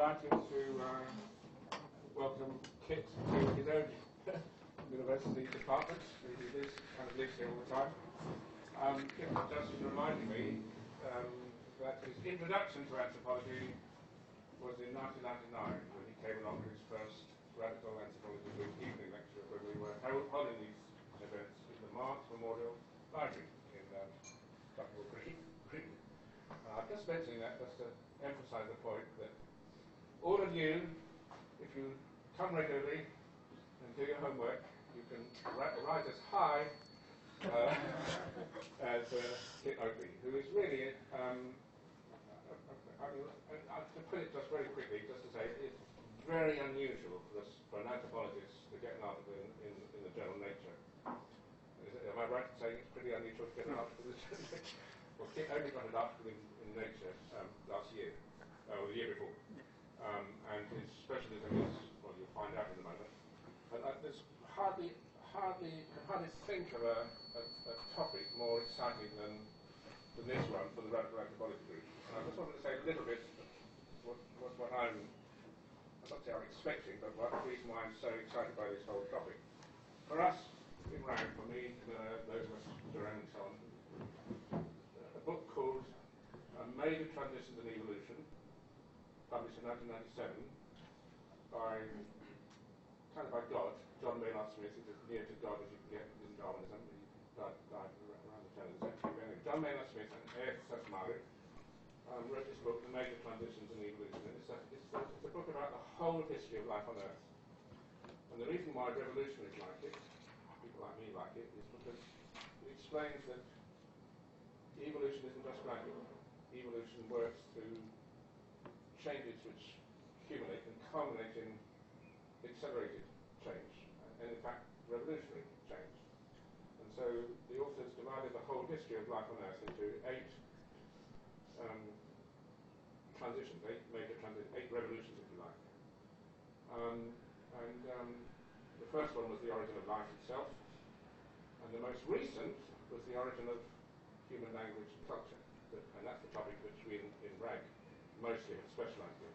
delighted to welcome Kit to his own university department. He lives here all the time. Kit just reminded me that his introduction to anthropology was in 1999 when he came along to his first radical anthropology group evening lecture when we were holding these events in the March Memorial Library in Crete. I'm just mentioning that just to emphasize the point that all of you, if you come regularly and do your homework, you can rise as high as Kit Oakley, who is really, to put it just very quickly, just to say, it's very unusual for an anthropologist to get an article in the journal Nature. Am I right in saying it's pretty unusual to get an article in the journal Nature? Well, Kit only got an article in Nature last year, or the year before. And his specialism is, well, you'll find out in a moment. And there's hardly think of a topic more exciting than this one for the radical anthropology group. And I just wanted to say a little bit what I'm not say I'm expecting, but the reason why I'm so excited by this whole topic. For us, in RAG, for me, those of us around and so on, a book called MajorTransitions and Evolution, published in 1997 by God, John Maynard Smith. He's as near to God as you can get in Darwinism. He died around the turn of the century. Anyway, John Maynard Smith and Eors Szathmary wrote this book, The MajorTransitions and Evolution. And it's a book about the whole history of life on Earth. And the reason why revolutionaries like it, people like me like it, is because it explains that evolution isn't just gradual. Evolution works through changes which accumulate and culminate in accelerated change, and in fact revolutionary change. And so the authors divided the whole history of life on Earth into 8 transitions, 8 major transitions, 8 revolutions if you like. The first one was the origin of life itself, and the most recent was the origin of human language and culture, and that's the topic which we in RAG mostly have specialised in.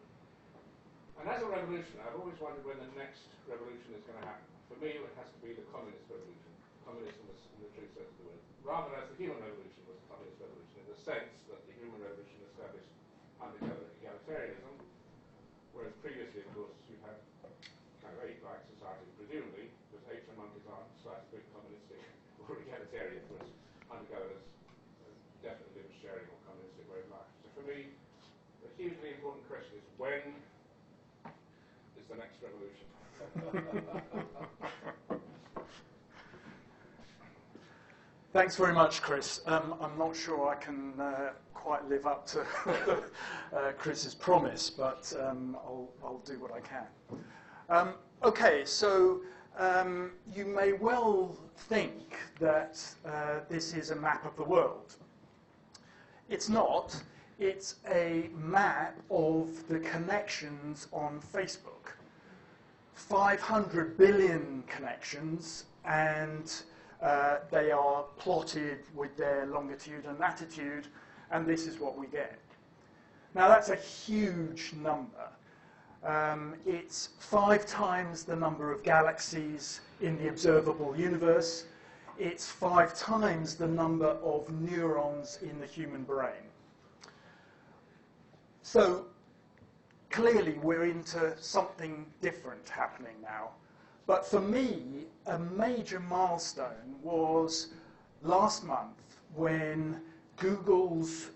And as a revolution, I've always wondered when the next revolution is going to happen. For me, it has to be the communist revolution. Communism was in the true sense of the word. Rather as the human revolution was the communist revolution, in the sense that the human revolution established egalitarianism, whereas previously, of course, you had kind of ape-like society, presumably, because apes and monkeys aren't slightly bit communistic or egalitarian, whereas hunter-gatherers definitely live sharing or communistic way of life. So for me, the hugely important question is when is the next revolution? Thanks very much, Chris. I'm not sure I can quite live up to Chris's promise, but I'll do what I can. Okay, so you may well think that this is a map of the world. It's not. It's a map of the connections on Facebook. 500 billion connections, and they are plotted with their longitude and latitude, and this is what we get. Now that's a huge number. It's 5 times the number of galaxies in the observable universe. It's 5 times the number of neurons in the human brain. So clearly we're into something different happening now. But for me, a major milestone was last month when Google's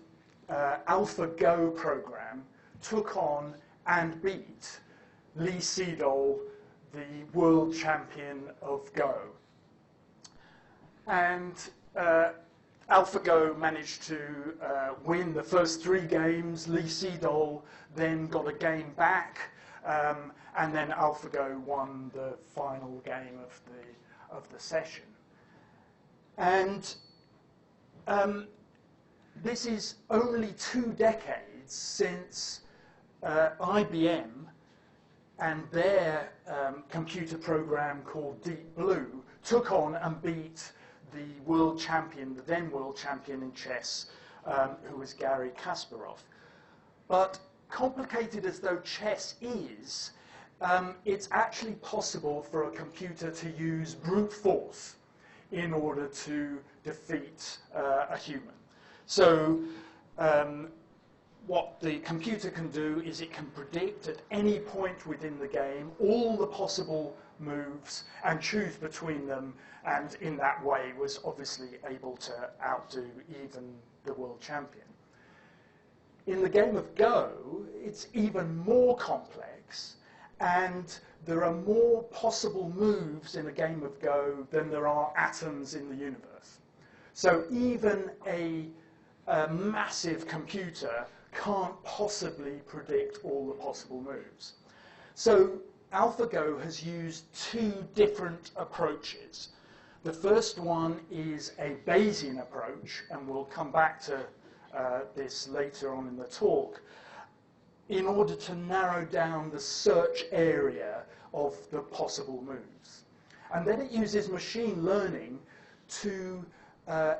AlphaGo program took on and beat Lee Sedol, the world champion of Go. And AlphaGo managed to win the first 3 games. Lee Sedol then got a game back, and then AlphaGo won the final game of the session. And this is only 2 decades since IBM and their computer program called Deep Blue took on and beat the world champion, the then world champion in chess, who was Garry Kasparov. But complicated as though chess is, it's actually possible for a computer to use brute force in order to defeat a human. So what the computer can do is it can predict at any point within the game all the possible moves and choose between them, and in that way was obviously able to outdo even the world champion. In the game of Go, it's even more complex, and there are more possible moves in a game of Go than there are atoms in the universe. So even a massive computer can't possibly predict all the possible moves. So AlphaGo has used two different approaches. The first one is a Bayesian approach, and we'll come back to this later on in the talk, in order to narrow down the search area of the possible moves. And then it uses machine learning to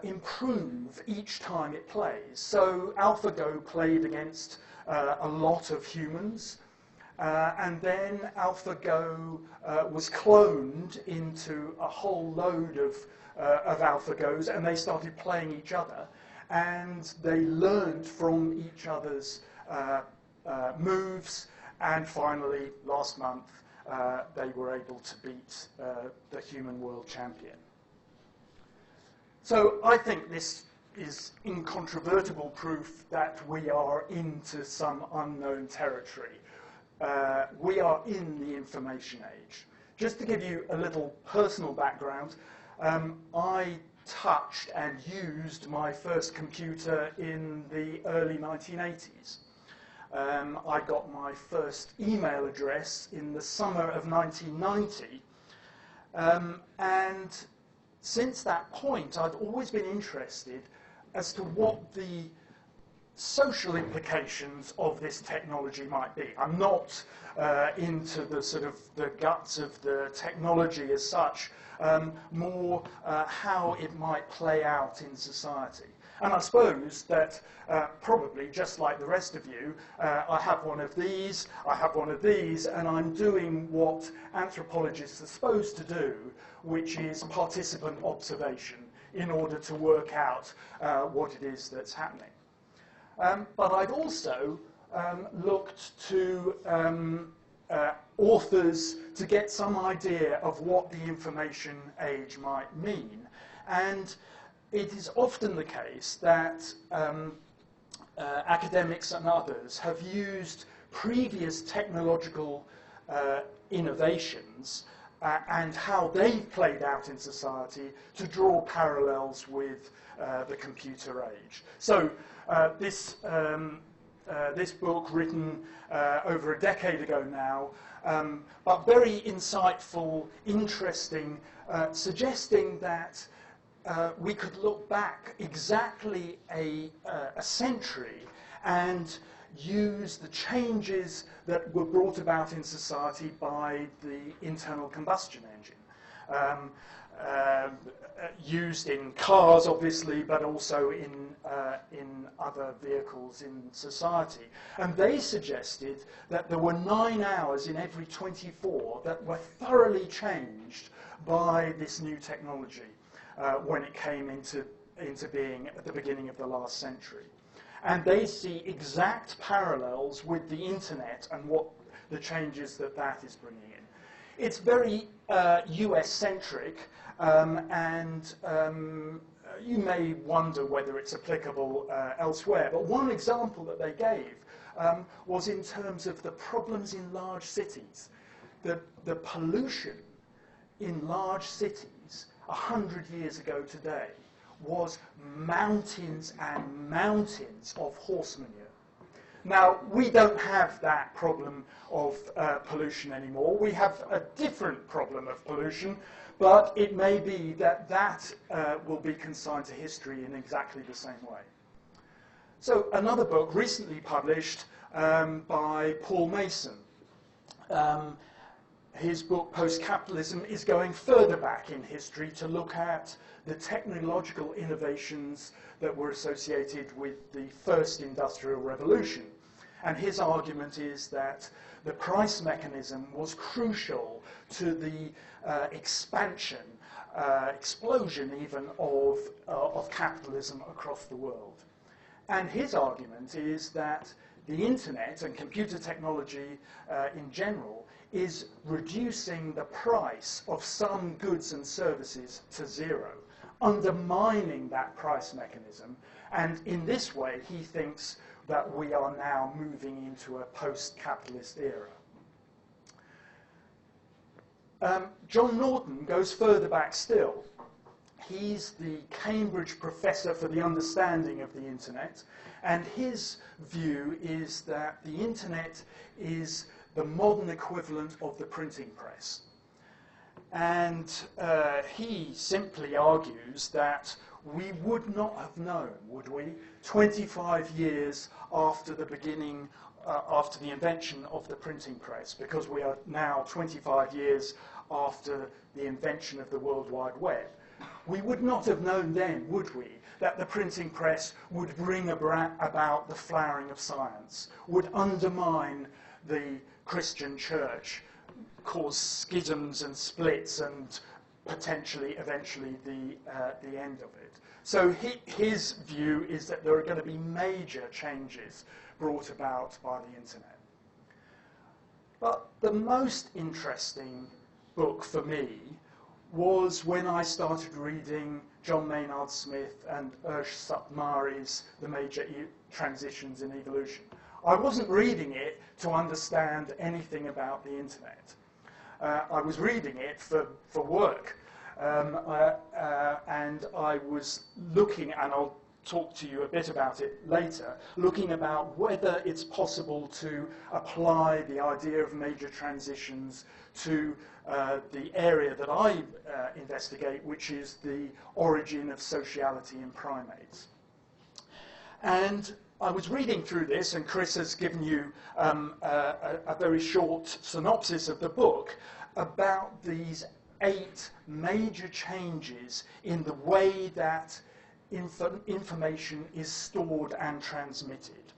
improve each time it plays. So AlphaGo played against a lot of humans, and then AlphaGo was cloned into a whole load of AlphaGos, and they started playing each other, and they learned from each other's moves, and finally, last month, they were able to beat the human world champion. So I think this is incontrovertible proof that we are into some unknown territory. We are in the information age. Just to give you a little personal background, I touched and used my first computer in the early 1980s. I got my first email address in the summer of 1990, and since that point I'd always been interested as to what the social implications of this technology might be. I'm not into the sort of the guts of the technology as such, more how it might play out in society. And I suppose that probably, just like the rest of you, I have one of these, I have one of these, and I'm doing what anthropologists are supposed to do, which is participant observation, in order to work out what it is that's happening. But I've also looked to authors to get some idea of what the information age might mean. And it is often the case that academics and others have used previous technological innovations and how they've played out in society to draw parallels with the computer age. So this book, written over a decade ago now, but very insightful, interesting, suggesting that we could look back exactly a century and use the changes that were brought about in society by the internal combustion engine. Used in cars, obviously, but also in other vehicles in society. And they suggested that there were 9 hours in every 24 that were thoroughly changed by this new technology when it came into being at the beginning of the last century. And they see exact parallels with the internet and what the changes that is bringing in. It's very US-centric, and you may wonder whether it's applicable elsewhere. But one example that they gave was in terms of the problems in large cities. The pollution in large cities 100 years ago today was mountains and mountains of horse manure. Now, we don't have that problem of pollution anymore. We have a different problem of pollution, but it may be that will be consigned to history in exactly the same way. So another book recently published by Paul Mason. His book, Post-Capitalism, is going further back in history to look at the technological innovations that were associated with the first industrial revolution. And his argument is that the price mechanism was crucial to the explosion even of capitalism across the world. And his argument is that the internet and computer technology in general is reducing the price of some goods and services to zero, undermining that price mechanism. And in this way, he thinks that we are now moving into a post-capitalist era. John Norton goes further back still. He's the Cambridge Professor for the Understanding of the Internet, and his view is that the Internet is the modern equivalent of the printing press. And he simply argues that we would not have known, would we, 25 years after the beginning, after the invention of the printing press, because we are now 25 years after the invention of the World Wide Web. We would not have known then, would we, that the printing press would bring about the flowering of science, would undermine the Christian church, cause schisms and splits, and potentially, eventually, the end of it. So his view is that there are going to be major changes brought about by the internet. But the most interesting book for me was when I started reading John Maynard Smith and Eors Szathmary's The Major Transitions in Evolution. I wasn't reading it to understand anything about the internet. I was reading it for work. And I was looking, and I'll talk to you a bit about it later, looking about whether it's possible to apply the idea of major transitions to the area that I investigate, which is the origin of sociality in primates. And I was reading through this, and Chris has given you a very short synopsis of the book about these 8 major changes in the way that information is stored and transmitted.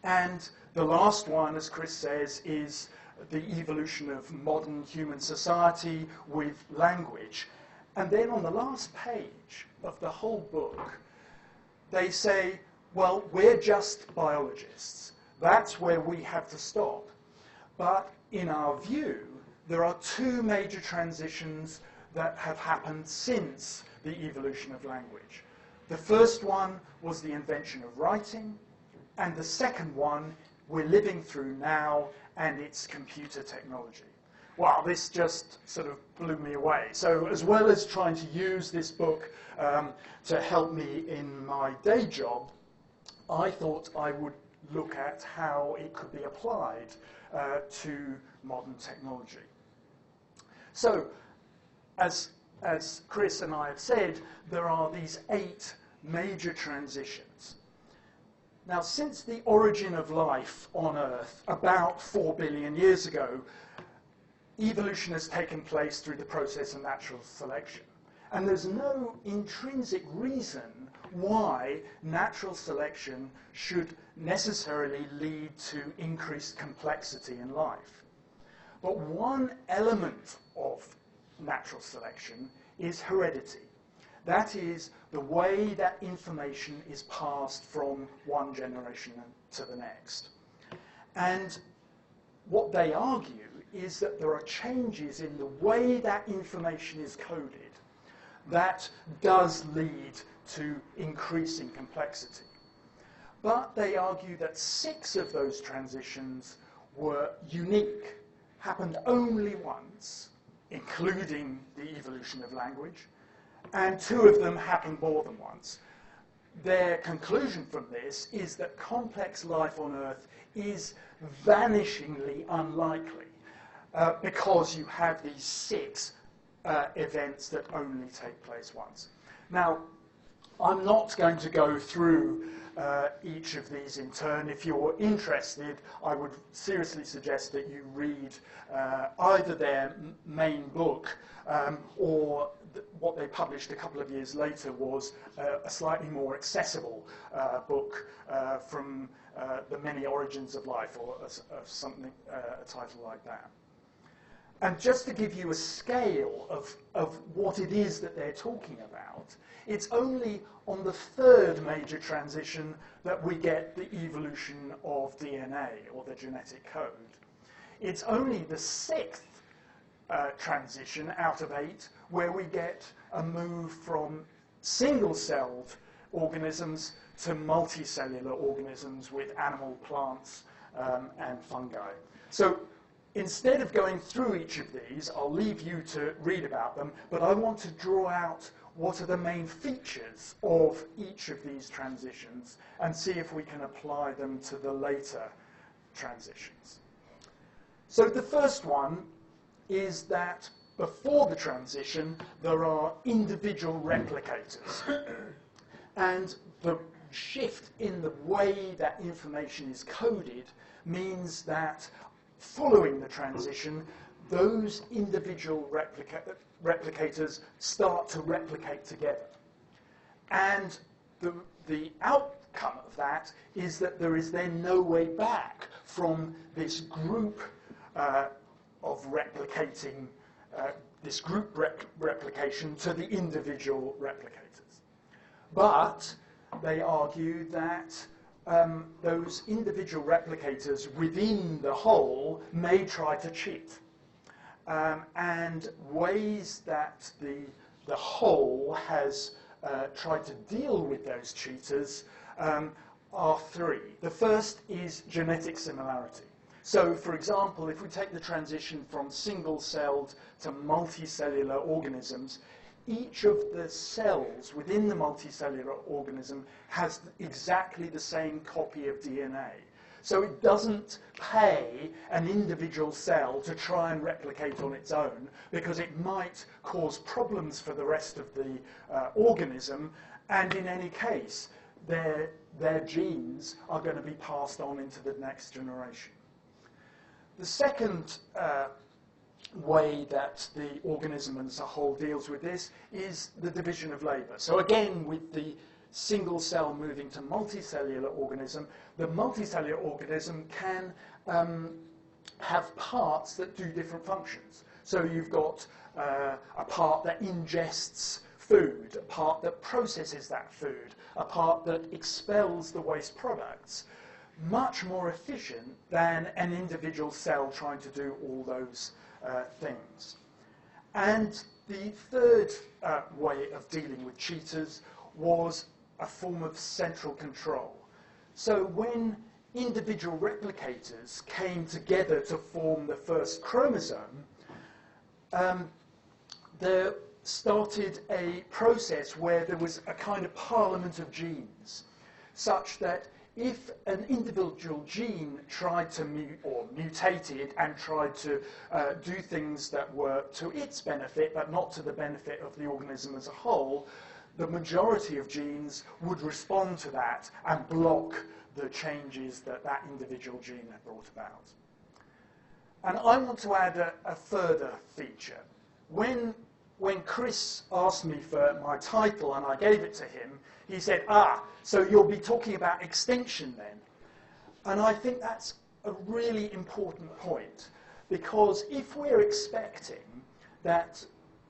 And the last one, as Chris says, is the evolution of modern human society with language. And then on the last page of the whole book, they say, well, we're just biologists. That's where we have to stop. But in our view, there are 2 major transitions that have happened since the evolution of language. The first one was the invention of writing, and the second one we're living through now, and it's computer technology. Wow, this just sort of blew me away. So as well as trying to use this book to help me in my day job, I thought I would look at how it could be applied to modern technology. So, as Chris and I have said, there are these 8 major transitions. Now, since the origin of life on Earth, about 4 billion years ago, evolution has taken place through the process of natural selection. And there's no intrinsic reason why natural selection should necessarily lead to increased complexity in life. But one element of natural selection is heredity. That is the way that information is passed from one generation to the next. And what they argue is that there are changes in the way that information is coded that does lead to increasing complexity. But they argue that 6 of those transitions were unique, happened only once, including the evolution of language, and 2 of them happened more than once. Their conclusion from this is that complex life on Earth is vanishingly unlikely because you have these 6 events that only take place once. Now, I'm not going to go through each of these in turn. If you're interested, I would seriously suggest that you read either their main book or what they published a couple of years later was a slightly more accessible book from The Many Origins of Life, or something, a title like that. And just to give you a scale of what it is that they're talking about, it's only on the third major transition that we get the evolution of DNA, or the genetic code. It's only the sixth transition out of 8 where we get a move from single-celled organisms to multicellular organisms with animal, plants, and fungi. So instead of going through each of these, I'll leave you to read about them, but I want to draw out what are the main features of each of these transitions and see if we can apply them to the later transitions. So the first one is that before the transition, there are individual replicators. And the shift in the way that information is coded means that following the transition, those individual replicators start to replicate together. And the outcome of that is that there is then no way back from this group of replicating, this group replication to the individual replicators. But they argue that those individual replicators within the whole may try to cheat. And ways that the whole has tried to deal with those cheaters are 3. The first is genetic similarity. So, for example, if we take the transition from single-celled to multicellular organisms, each of the cells within the multicellular organism has exactly the same copy of DNA. So it doesn't pay an individual cell to try and replicate on its own, because it might cause problems for the rest of the organism, and in any case, their genes are going to be passed on into the next generation. The second way that the organism as a whole deals with this is the division of labour. So again, with the single cell moving to multicellular organism, the multicellular organism can have parts that do different functions. So you've got a part that ingests food, a part that processes that food, a part that expels the waste products. Much more efficient than an individual cell trying to do all those things. And the third way of dealing with cheaters was a form of central control. So when individual replicators came together to form the first chromosome, there started a process where there was a kind of parliament of genes, such that if an individual gene tried to mutated and tried to do things that were to its benefit but not to the benefit of the organism as a whole, the majority of genes would respond to that and block the changes that that individual gene had brought about. And I want to add a further feature. When Chris asked me for my title and I gave it to him, he said, so you'll be talking about extinction then. And I think that's a really important point, because if we're expecting that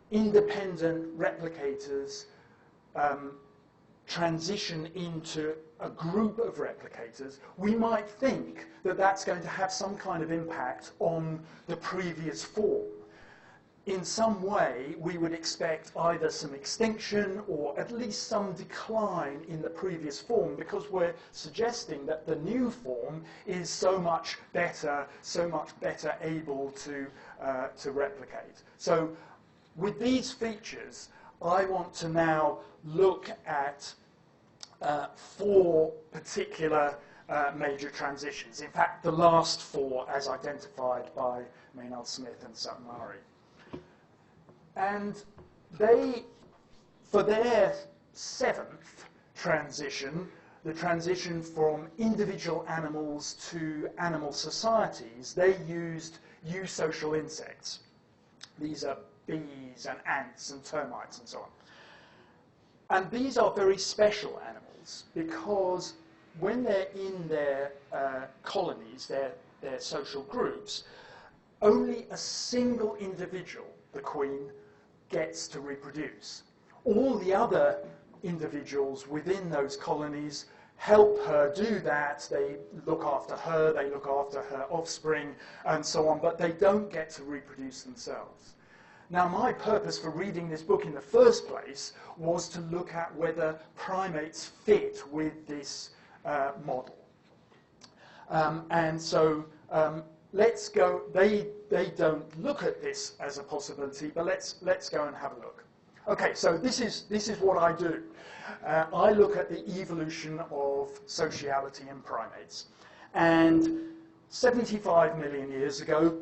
independent replicators transition into a group of replicators, we might think that that's going to have some kind of impact on the previous form. In some way, we would expect either some extinction or at least some decline in the previous form, because we're suggesting that the new form is so much better able to replicate. So with these features, I want to now look at 4 particular major transitions. In fact, the last 4 as identified by Maynard, Smith and Szathmary. And they, for their 7th transition, the transition from individual animals to animal societies, they used eusocial insects. These are bees and ants and termites and so on. And these are very special animals because when they're in their colonies, their social groups, only a single individual, the queen, gets to reproduce. All the other individuals within those colonies help her do that. They look after her, they look after her offspring, and so on, but they don't get to reproduce themselves. Now, my purpose for reading this book in the first place was to look at whether primates fit with this model. Let's go. They don't look at this as a possibility, but let's go and have a look. Okay, so this is what I do. I look at the evolution of sociality in primates, and 75 million years ago,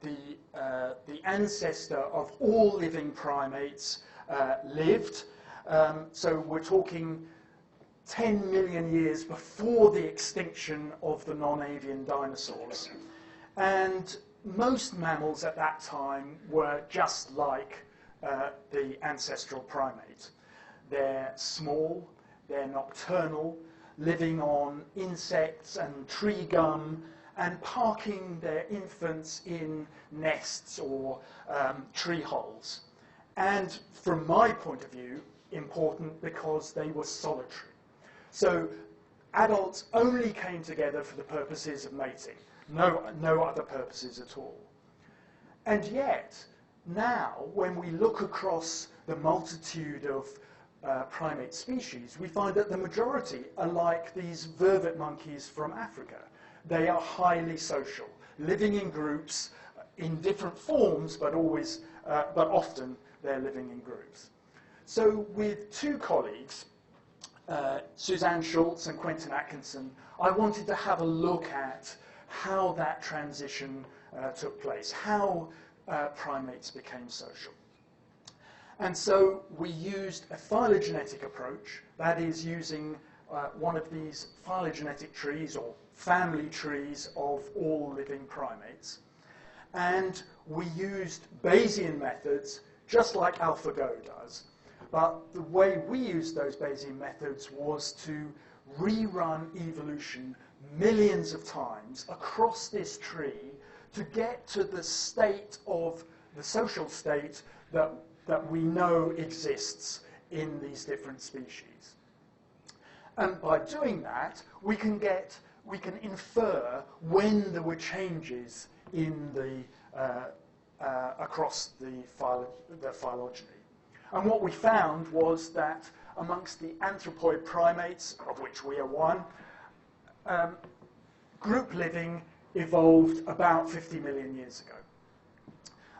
the ancestor of all living primates lived. So we're talking 10 million years before the extinction of the non-avian dinosaurs. And most mammals at that time were just like the ancestral primate. They're small, they're nocturnal, living on insects and tree gum, and parking their infants in nests or tree holes. And from my point of view, important because they were solitary. So adults only came together for the purposes of mating, no other purposes at all. And yet, now, when we look across the multitude of primate species, we find that the majority are like these vervet monkeys from Africa. They are highly social, living in groups in different forms, but often they're living in groups. So with two colleagues, Suzanne Schultz and Quentin Atkinson, I wanted to have a look at how that transition took place, how primates became social. And so we used a phylogenetic approach, that is using one of these phylogenetic trees or family trees of all living primates. And we used Bayesian methods, just like AlphaGo does. But the way we used those Bayesian methods was to rerun evolution millions of times across this tree to get to the state of the social state that we know exists in these different species. And by doing that, we can infer when there were changes in across the phylogeny. And what we found was that amongst the anthropoid primates, of which we are one, group living evolved about 50 million years ago.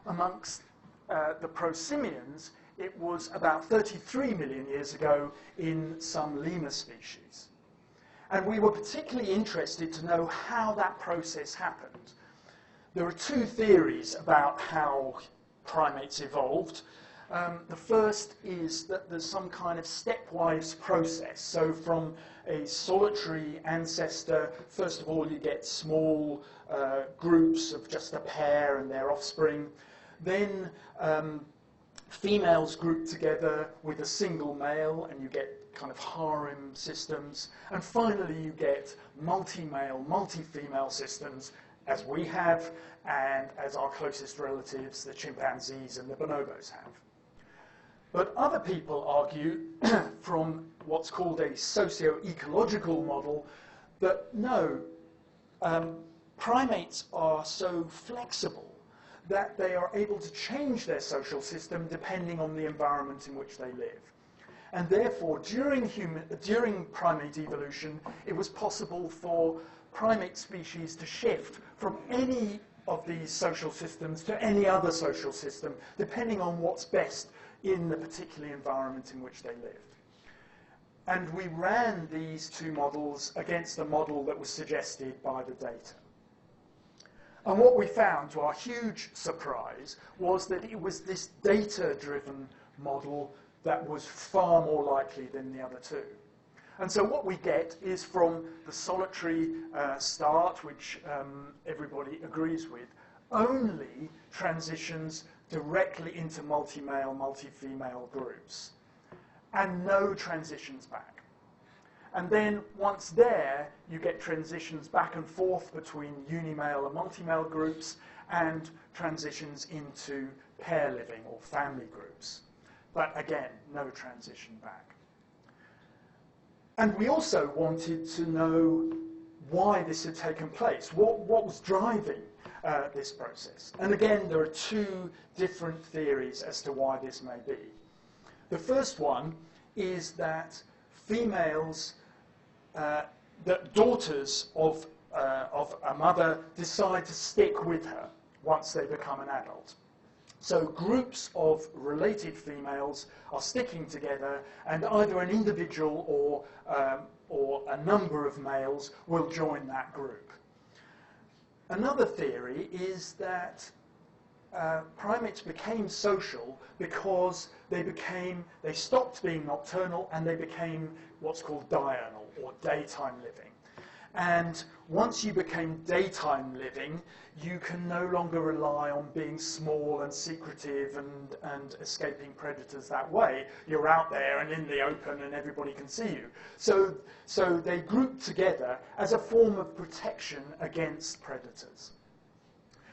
Amongst the prosimians, it was about 33 million years ago in some lemur species. And we were particularly interested to know how that process happened. There are two theories about how primates evolved. The first is that there's some kind of stepwise process. So from a solitary ancestor, first of all you get small groups of just a pair and their offspring. Then females group together with a single male and you get kind of harem systems. And finally you get multi-male, multi-female systems as we have and as our closest relatives, the chimpanzees and the bonobos have. But other people argue from what's called a socio-ecological model that no, primates are so flexible that they are able to change their social system depending on the environment in which they live. And therefore, during primate evolution, it was possible for primate species to shift from any of these social systems to any other social system, depending on what's best in the particular environment in which they lived. And we ran these two models against the model that was suggested by the data. And what we found, to our huge surprise, was that it was this data-driven model that was far more likely than the other two. And so what we get is from the solitary start, which everybody agrees with, only transitions directly into multi-male, multi-female groups, and no transitions back. And then once there, you get transitions back and forth between unimale and multi-male groups, and transitions into pair living or family groups. But again, no transition back. And we also wanted to know why this had taken place. What was driving this process? And again, there are two different theories as to why this may be. The first one is that females, that daughters of a mother decide to stick with her once they become an adult. So groups of related females are sticking together, and either an individual or a number of males will join that group. Another theory is that primates became social because they stopped being nocturnal and they became what's called diurnal, or daytime living. And once you became daytime living, you can no longer rely on being small and secretive and escaping predators that way. You're out there and in the open and everybody can see you. So they grouped together as a form of protection against predators.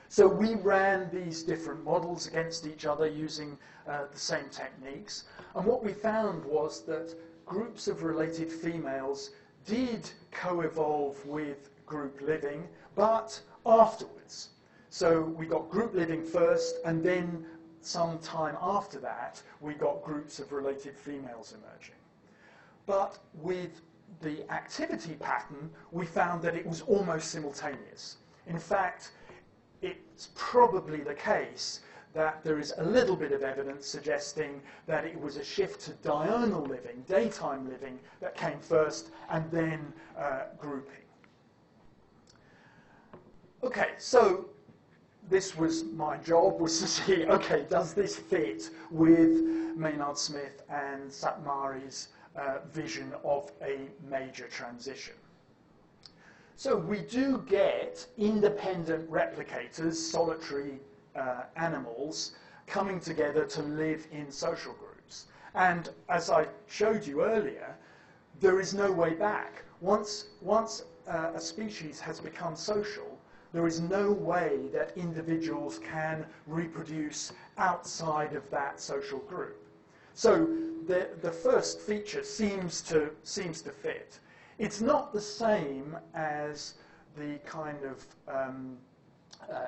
So we ran these different models against each other using the same techniques. And what we found was that groups of related females did co-evolve with group living, but afterwards. So we got group living first, and then some time after that, we got groups of related females emerging. But with the activity pattern, we found that it was almost simultaneous. In fact, it's probably the case that there is a little bit of evidence suggesting that it was a shift to diurnal living, daytime living, that came first, and then grouping. Okay, so this was my job, was to see, okay, does this fit with Maynard Smith and Szathmary's vision of a major transition? So we do get independent replicators, solitary animals, coming together to live in social groups. And as I showed you earlier, there is no way back. Once a species has become social, there is no way that individuals can reproduce outside of that social group. So the first feature seems to fit. It's not the same as the kind of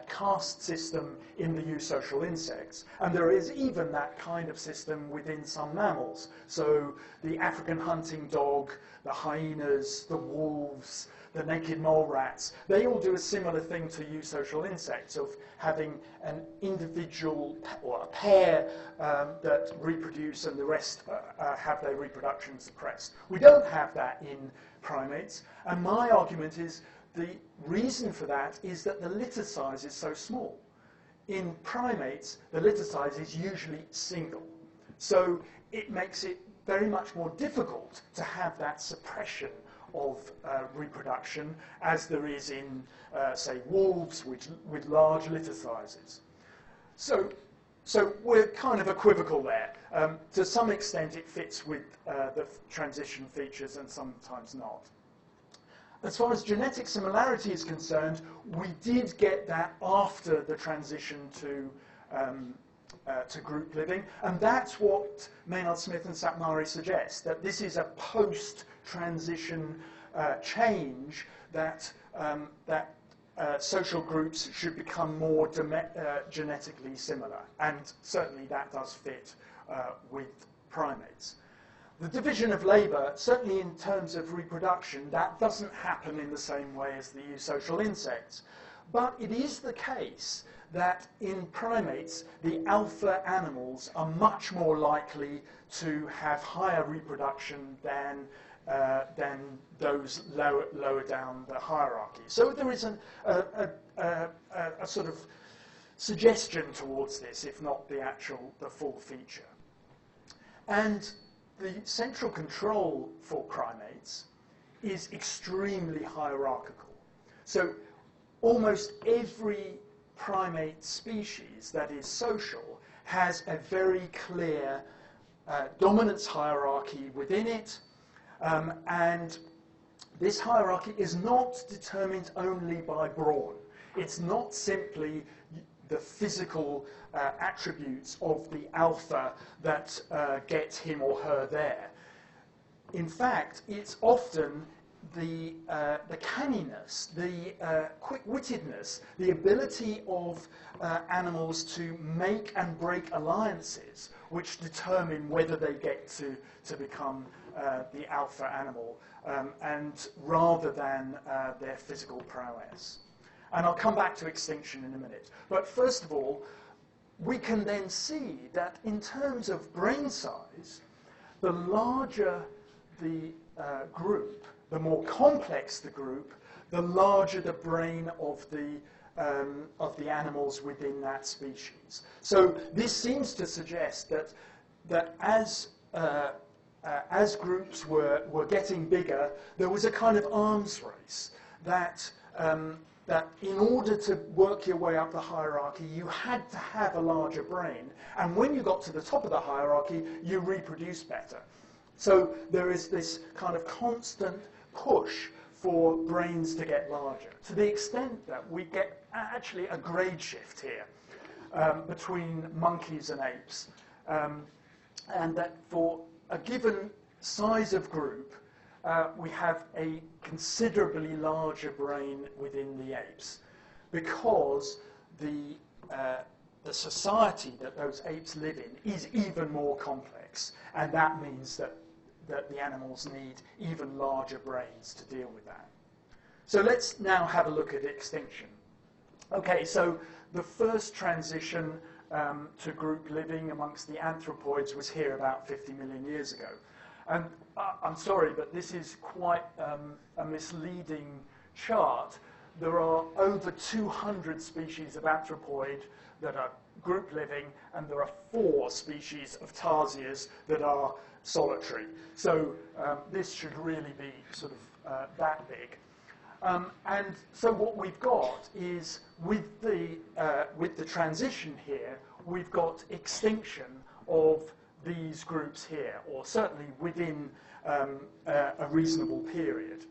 caste system in the eusocial insects, and there is even that kind of system within some mammals. So the African hunting dog, the hyenas, the wolves, the naked mole rats, they all do a similar thing to eusocial insects of having an individual or a pair that reproduce and the rest have their reproduction suppressed. We don't have that in primates, and my argument is the reason for that is that the litter size is so small. In primates, the litter size is usually single. So it makes it very much more difficult to have that suppression of reproduction as there is in, say, wolves with large litter sizes. So we're kind of equivocal there. To some extent, it fits with the transition features and sometimes not. As far as genetic similarity is concerned, we did get that after the transition to group living, and that's what Maynard Smith and Szathmary suggest, that this is a post-transition change, that social groups should become more genetically similar, and certainly that does fit with primates. The division of labour, certainly in terms of reproduction, that doesn't happen in the same way as the eusocial insects. But it is the case that in primates, the alpha animals are much more likely to have higher reproduction than those lower down the hierarchy. So there is a sort of suggestion towards this, if not the full feature. And the central control for primates is extremely hierarchical. So almost every primate species that is social has a very clear dominance hierarchy within it, and this hierarchy is not determined only by brawn. It's not simply the physical attributes of the alpha that get him or her there. In fact, it's often the canniness, the quick-wittedness, the ability of animals to make and break alliances which determine whether they get to become the alpha animal, and rather than their physical prowess. And I'll come back to extinction in a minute. But first of all, we can then see that in terms of brain size, the larger the group, the more complex the group, the larger the brain of the animals within that species. So this seems to suggest that as groups were getting bigger, there was a kind of arms race that in order to work your way up the hierarchy, you had to have a larger brain. And when you got to the top of the hierarchy, you reproduced better. So there is this kind of constant push for brains to get larger, to the extent that we get actually a grade shift here between monkeys and apes. And that for a given size of group, we have a considerably larger brain within the apes, because the society that those apes live in is even more complex, and that means that the animals need even larger brains to deal with that. So let's now have a look at extinction. Okay, so the first transition to group living amongst the anthropoids was here about 50 million years ago. And I'm sorry, but this is quite a misleading chart. There are over 200 species of anthropoid that are group living, and there are 4 species of tarsiers that are solitary. So this should really be sort of that big. And so what we've got is, with the transition here, we've got extinction of these groups here, or certainly within a reasonable period.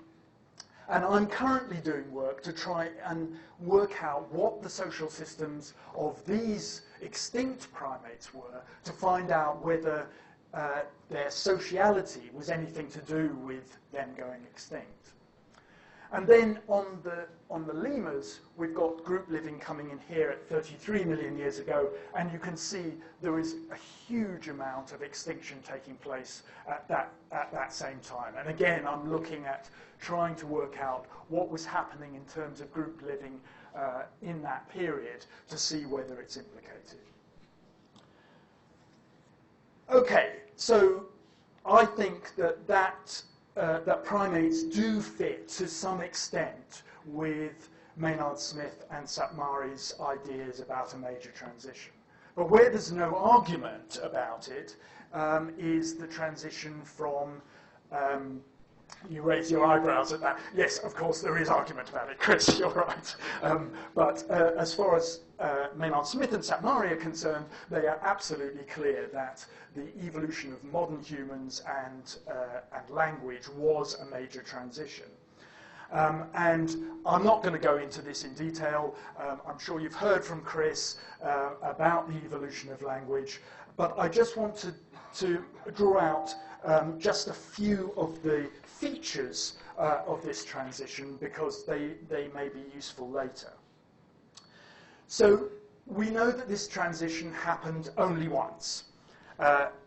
And I'm currently doing work to try and work out what the social systems of these extinct primates were, to find out whether their sociality was anything to do with them going extinct. And then on the lemurs, we've got group living coming in here at 33 million years ago, and you can see there is a huge amount of extinction taking place at that same time. And again, I'm looking at trying to work out what was happening in terms of group living in that period to see whether it's implicated. Okay, so I think that primates do fit to some extent with Maynard Smith and Szathmary's ideas about a major transition. But where there's no argument about it is the transition from, you raise your eyebrows at that. Yes, of course there is argument about it, Chris, you're right. But as far as Maynard Smith and Szathmary are concerned, they are absolutely clear that the evolution of modern humans and language was a major transition. And I'm not going to go into this in detail. I'm sure you've heard from Chris about the evolution of language, but I just want to draw out just a few of the features of this transition, because they may be useful later. So we know that this transition happened only once.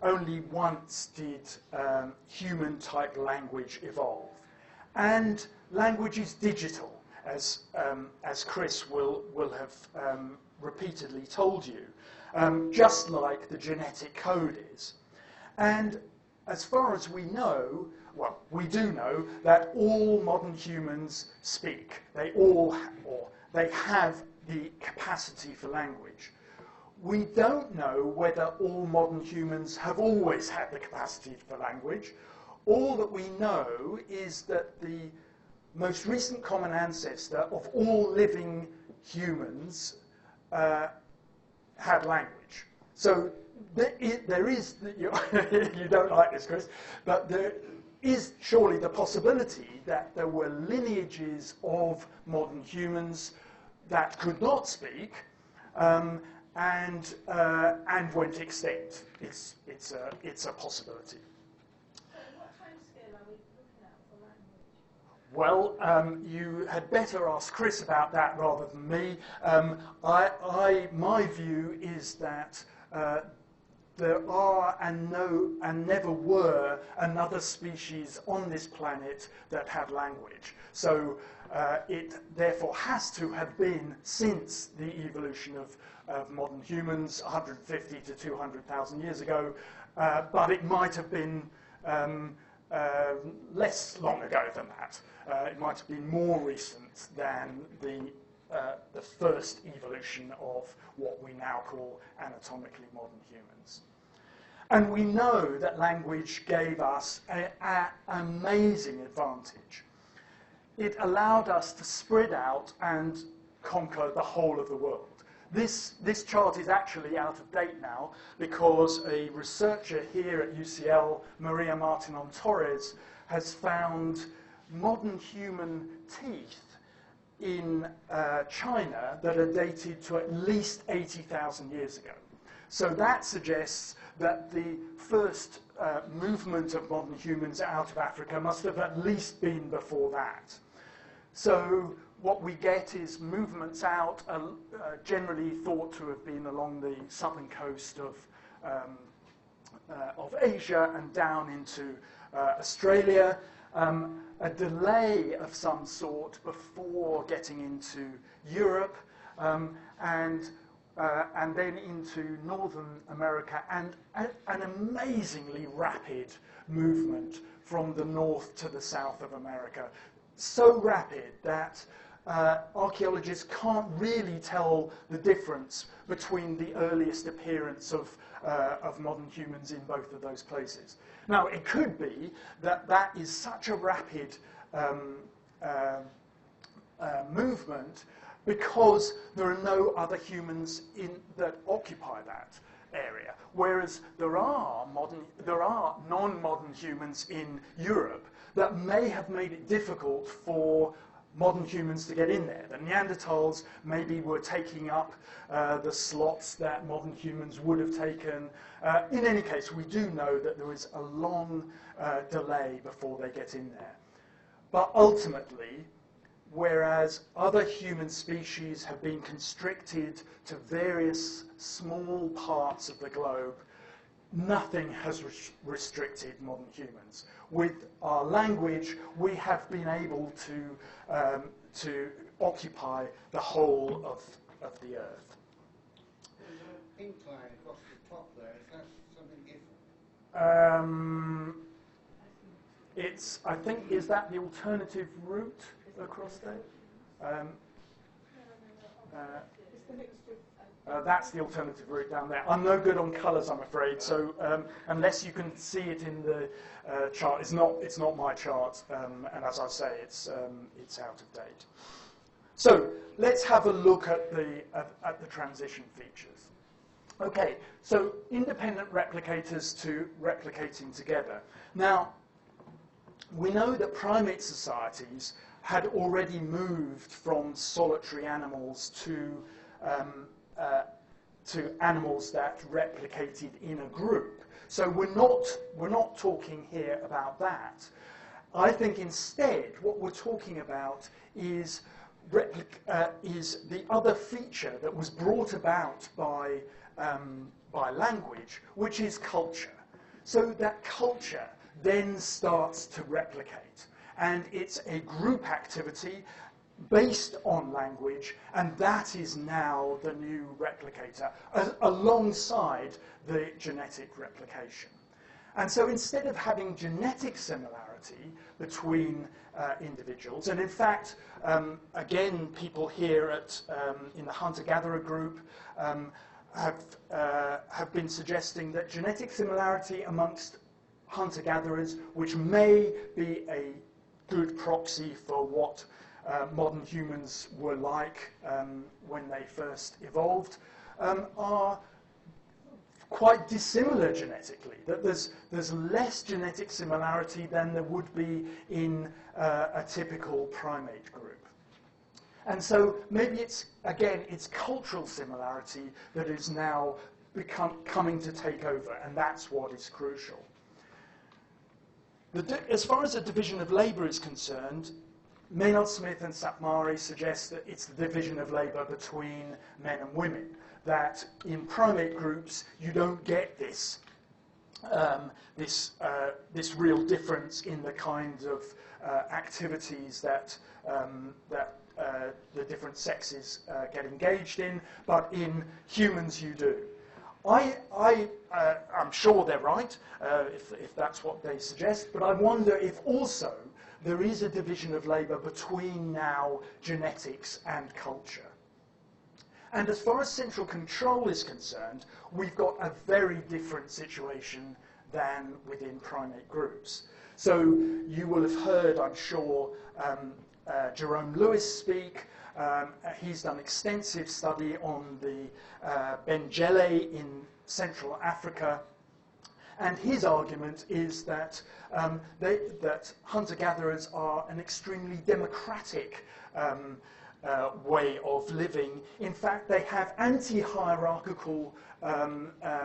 Only once did human-type language evolve. And language is digital, as Chris will have repeatedly told you, just like the genetic code is. And as far as we know, well, we do know that all modern humans speak. They all, or they have the capacity for language. We don't know whether all modern humans have always had the capacity for language. All that we know is that the most recent common ancestor of all living humans had language. So there is, you don't like this, Chris, but there is surely the possibility that there were lineages of modern humans that could not speak and went extinct. It's a possibility. So what timescale are we looking at for language? Well, you had better ask Chris about that rather than me. My view is that there are and never were another species on this planet that had language. So it therefore has to have been since the evolution of modern humans 150 to 200,000 years ago, but it might have been less long ago than that. It might have been more recent than the first evolution of what we now call anatomically modern humans. And we know that language gave us an amazing advantage. It allowed us to spread out and conquer the whole of the world. This chart is actually out of date now because a researcher here at UCL, Maria Martinon-Torres, has found modern human teeth in China that are dated to at least 80,000 years ago. So that suggests that the first movement of modern humans out of Africa must have at least been before that. So what we get is movements out, generally thought to have been along the southern coast of Asia and down into Australia. A delay of some sort before getting into Europe, and then into Northern America, and an amazingly rapid movement from the north to the south of America. So rapid that archaeologists can't really tell the difference between the earliest appearance of modern humans in both of those places. Now, it could be that that is such a rapid movement because there are no other humans that occupy that area, whereas there are non-modern humans in Europe that may have made it difficult for modern humans to get in there. The Neanderthals maybe were taking up the slots that modern humans would have taken. In any case, we do know that there is a long delay before they get in there. But ultimately, whereas other human species have been constricted to various small parts of the globe, nothing has restricted modern humans. With our language, we have been able to occupy the whole of the Earth. There's a pink line across the top there. Is that something different? I think, is that the alternative route across there? It's the mixture. That's the alternative route down there. I'm no good on colours, I'm afraid. So unless you can see it in the chart, it's not my chart. And as I say, it's out of date. So let's have a look at the transition features. Okay, so independent replicators to replicating together. Now, we know that primate societies had already moved from solitary animals to animals that replicated in a group. So we're not talking here about that. I think instead what we're talking about is the other feature that was brought about by language, which is culture. So that culture then starts to replicate, and it's a group activity based on language, and that is now the new replicator, alongside the genetic replication. And so instead of having genetic similarity between individuals, and in fact, again, people here in the hunter-gatherer group have been suggesting that genetic similarity amongst hunter-gatherers, which may be a good proxy for what modern humans were like when they first evolved, are quite dissimilar genetically, that there's less genetic similarity than there would be in a typical primate group. And so maybe it's cultural similarity that is now coming to take over, and that's what is crucial. As far as the division of labour is concerned, Maynard Smith and Szathmary suggest that it's the division of labour between men and women, that in primate groups you don't get this real difference in the kinds of activities that the different sexes get engaged in, but in humans you do. I'm sure they're right, if that's what they suggest, but I wonder if also there is a division of labour between now genetics and culture. And as far as central control is concerned, we've got a very different situation than within primate groups. So you will have heard, I'm sure, Jerome Lewis speak. He's done extensive study on the Bengele in Central Africa, and his argument is that that hunter-gatherers are an extremely democratic way of living. In fact, they have anti-hierarchical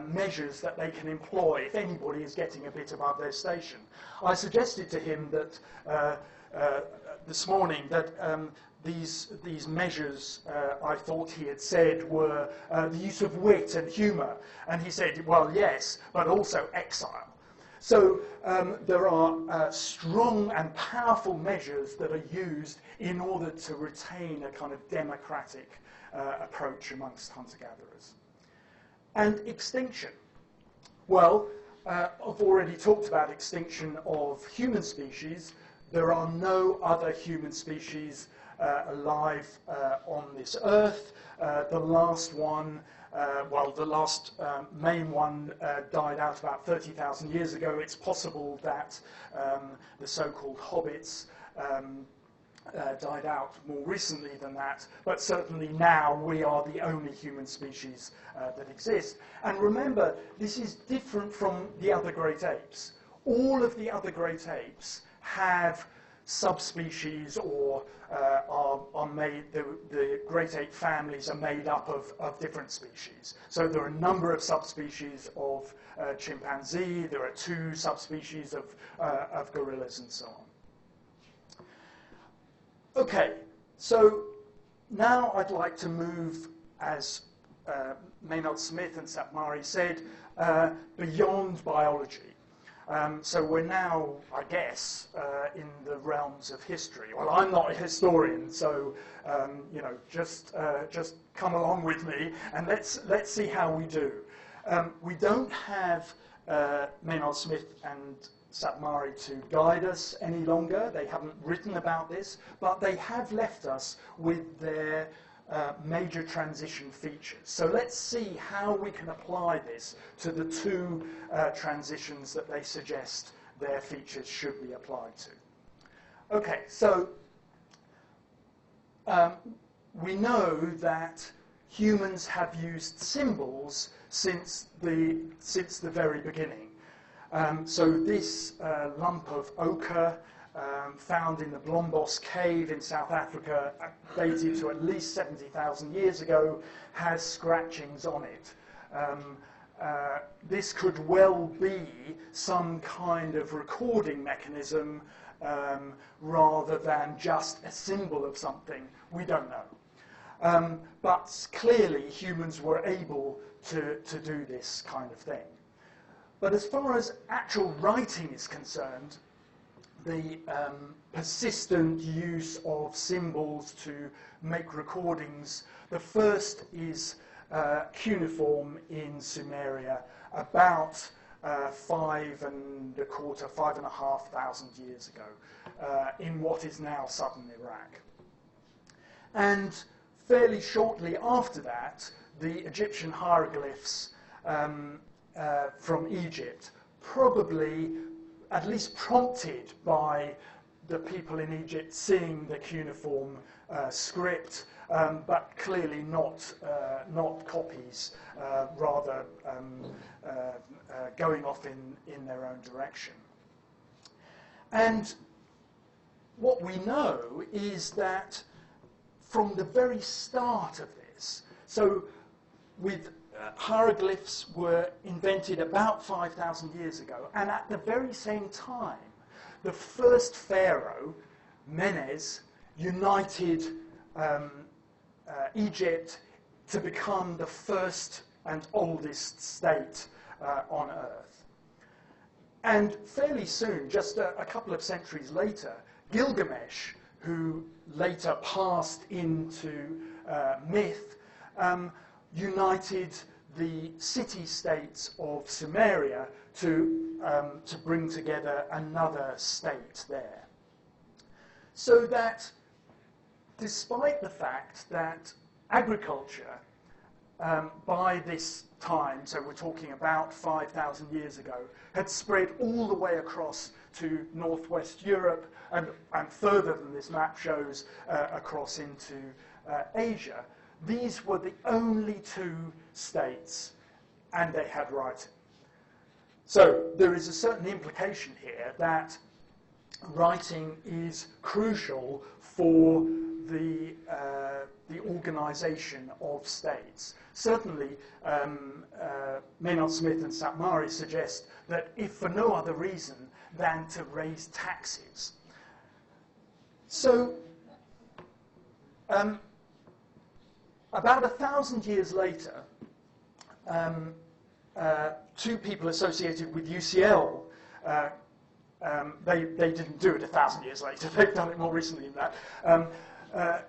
measures that they can employ if anybody is getting a bit above their station. I suggested to him that this morning that these measures, I thought he had said, were the use of wit and humour. And he said, well, yes, but also exile. So there are strong and powerful measures that are used in order to retain a kind of democratic approach amongst hunter-gatherers. And extinction. Well, I've already talked about extinction of human species. There are no other human species alive on this earth. The last one, the last main one died out about 30,000 years ago. It's possible that the so-called hobbits died out more recently than that, but certainly now we are the only human species that exist. And remember, this is different from the other great apes. All of the other great apes have subspecies or are made, the great ape families are made up of different species. So there are a number of subspecies of chimpanzee, there are 2 subspecies of gorillas and so on. Okay, so now I'd like to move, as Maynard Smith and Szathmary said, beyond biology. So we're now, I guess, in the realms of history. Well, I'm not a historian, so just come along with me and let's see how we do. We don't have Maynard Smith and Szathmary to guide us any longer. They haven't written about this, but they have left us with their major transition features. So let's see how we can apply this to the 2 transitions that they suggest their features should be applied to. Okay, so we know that humans have used symbols since the very beginning. So this lump of ochre found in the Blombos cave in South Africa, dated to at least 70,000 years ago, has scratchings on it. This could well be some kind of recording mechanism rather than just a symbol of something. We don't know. But clearly humans were able to do this kind of thing. But as far as actual writing is concerned, the persistent use of symbols to make recordings, the first is cuneiform in Sumeria, about 5,500 years ago, in what is now southern Iraq. And fairly shortly after that, the Egyptian hieroglyphs from Egypt, probably at least prompted by the people in Egypt seeing the cuneiform script, but clearly not copies, rather going off in their own direction. And what we know is that from the very start of this, so with hieroglyphs were invented about 5,000 years ago, and at the very same time, the first pharaoh, Menes, united Egypt to become the first and oldest state on Earth. And fairly soon, just a couple of centuries later, Gilgamesh, who later passed into myth, united the city-states of Sumeria to bring together another state there. So that despite the fact that agriculture, by this time, so we're talking about 5,000 years ago, had spread all the way across to northwest Europe and further than this map shows, across into Asia, these were the only two states, and they had writing. So there is a certain implication here that writing is crucial for the organisation of states. Certainly, Maynard Smith and Szathmary suggest that if for no other reason than to raise taxes. So, about 1,000 years later, two people associated with UCL, they didn't do it 1,000 years later, they've done it more recently than that.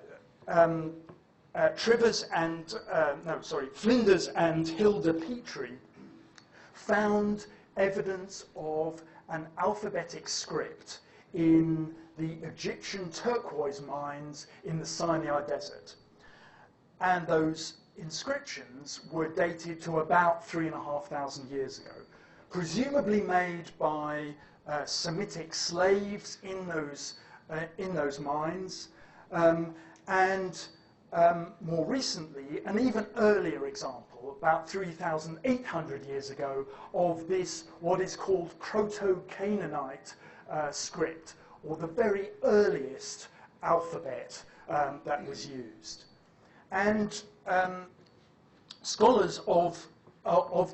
Flinders and Hilda Petrie found evidence of an alphabetic script in the Egyptian turquoise mines in the Sinai Desert. And those inscriptions were dated to about 3,500 years ago, presumably made by Semitic slaves in those mines, and more recently, an even earlier example, about 3,800 years ago, of this, what is called Proto-Canaanite script, or the very earliest alphabet that was used. And scholars of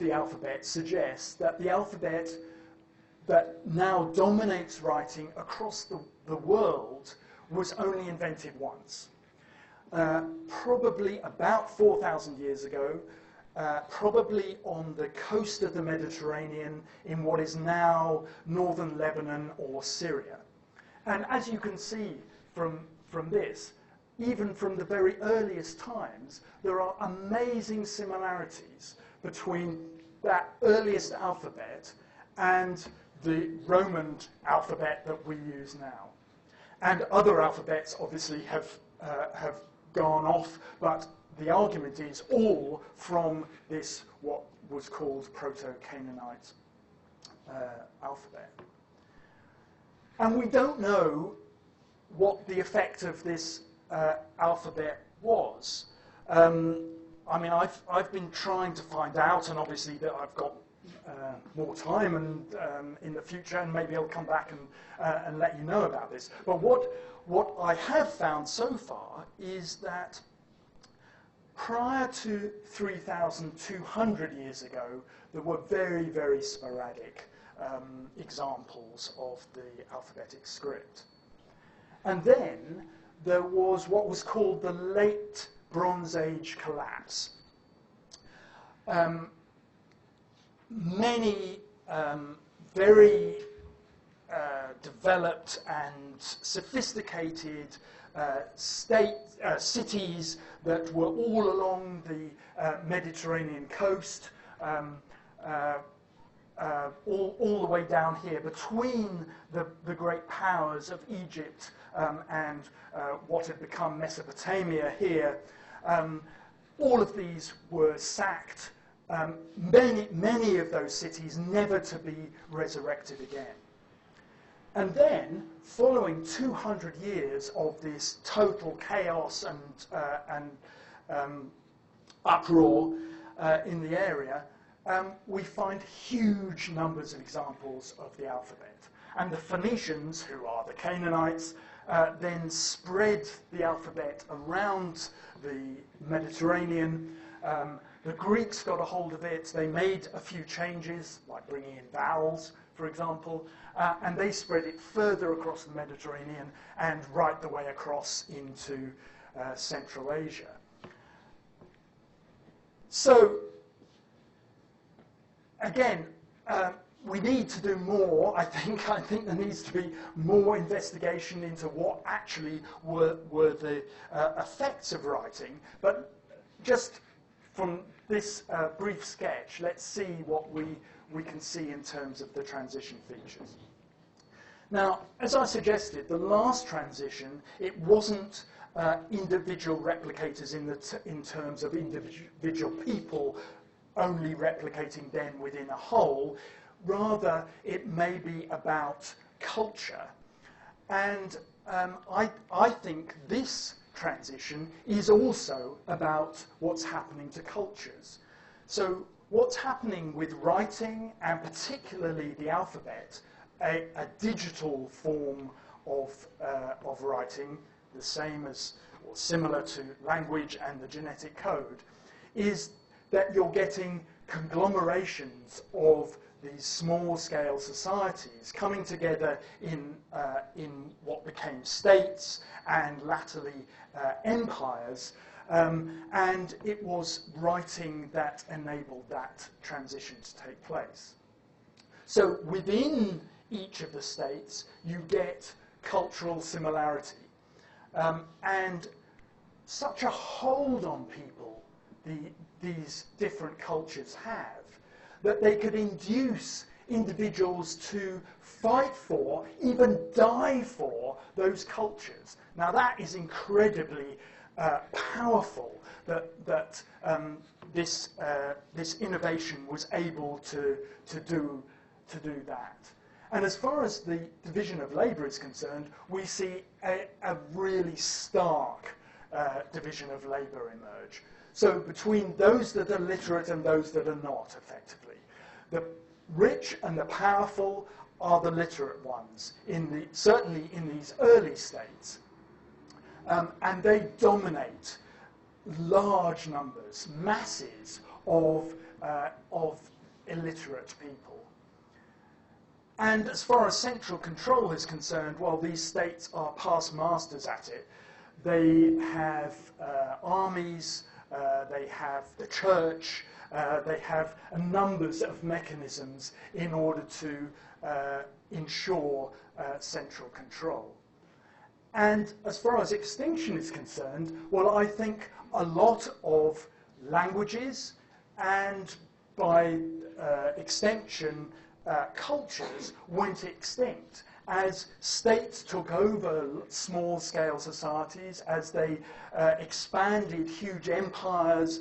the alphabet suggest that the alphabet that now dominates writing across the world was only invented once. Probably about 4,000 years ago, probably on the coast of the Mediterranean in what is now northern Lebanon or Syria. And as you can see from this, even from the very earliest times, there are amazing similarities between that earliest alphabet and the Roman alphabet that we use now. And other alphabets obviously have gone off, but the argument is all from this, what was called Proto-Canaanite alphabet. And we don't know what the effect of this alphabet was. I mean, I've been trying to find out, and obviously that I've got more time and in the future, and maybe I'll come back and let you know about this. But what I have found so far is that prior to 3,200 years ago, there were very, very sporadic examples of the alphabetic script. And then there was what was called the Late Bronze Age collapse. Many very developed and sophisticated cities that were all along the Mediterranean coast, all the way down here between the great powers of Egypt and what had become Mesopotamia here. All of these were sacked. Many of those cities never to be resurrected again. And then, following 200 years of this total chaos and uproar in the area, we find huge numbers of examples of the alphabet. And the Phoenicians, who are the Canaanites, then spread the alphabet around the Mediterranean. The Greeks got a hold of it. They made a few changes, like bringing in vowels, for example, and they spread it further across the Mediterranean and right the way across into Central Asia. So, again, we need to do more, I think. I think there needs to be more investigation into what actually were the effects of writing. But just from this brief sketch, let's see what we can see in terms of the transition features. Now, as I suggested, the last transition, it wasn't individual replicators in terms of individual people only replicating them within a whole. Rather, it may be about culture. And I think this transition is also about what's happening to cultures. So what's happening with writing, and particularly the alphabet, a digital form of writing, the same as, or similar to language and the genetic code, is that you're getting conglomerations of these small-scale societies coming together in what became states and latterly empires, and it was writing that enabled that transition to take place. So within each of the states, you get cultural similarity, and such a hold on people these different cultures have, that they could induce individuals to fight for, even die for, those cultures. Now that is incredibly powerful, that this innovation was able to do that. And as far as the division of labour is concerned, we see a really stark division of labour emerge. So between those that are literate and those that are not, effectively. The rich and the powerful are the literate ones, certainly in these early states. And they dominate large numbers, masses of illiterate people. And as far as central control is concerned, well, these states are past masters at it. They have armies, they have the church, they have numbers of mechanisms in order to ensure central control. And as far as extinction is concerned, well, I think a lot of languages and by extension cultures went extinct as states took over small-scale societies, as they expanded huge empires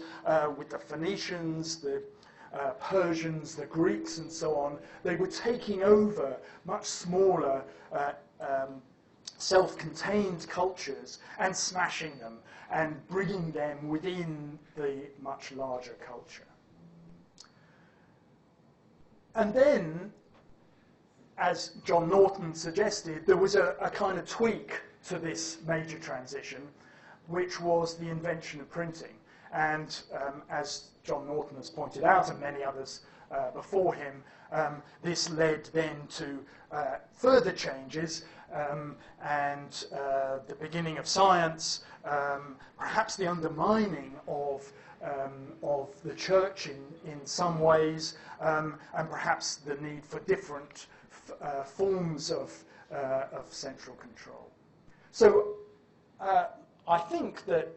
with the Phoenicians, the Persians, the Greeks, and so on. They were taking over much smaller self-contained cultures and smashing them and bringing them within the much larger culture. And then, as John Norton suggested, there was a kind of tweak to this major transition, which was the invention of printing. And as John Norton has pointed out, and many others before him, this led then to further changes and the beginning of science, perhaps the undermining of the church in some ways, and perhaps the need for different forms of central control. So I think that,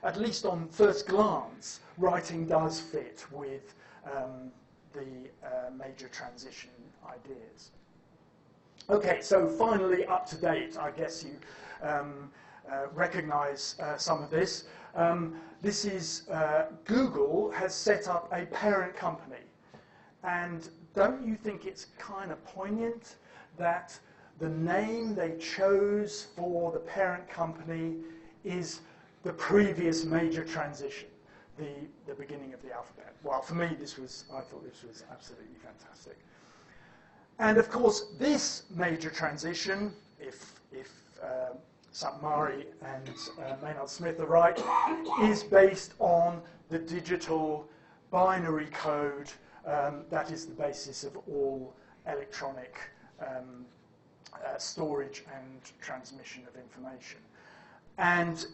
at least on first glance, writing does fit with the major transition ideas. Okay, so finally up to date, I guess you recognize some of this. This is Google has set up a parent company. And don't you think it's kind of poignant that the name they chose for the parent company is the previous major transition, the beginning of the alphabet. Well, for me, I thought this was absolutely fantastic. And of course, this major transition, if Szathmary and Maynard Smith are right, is based on the digital binary code that is the basis of all electronic storage and transmission of information. And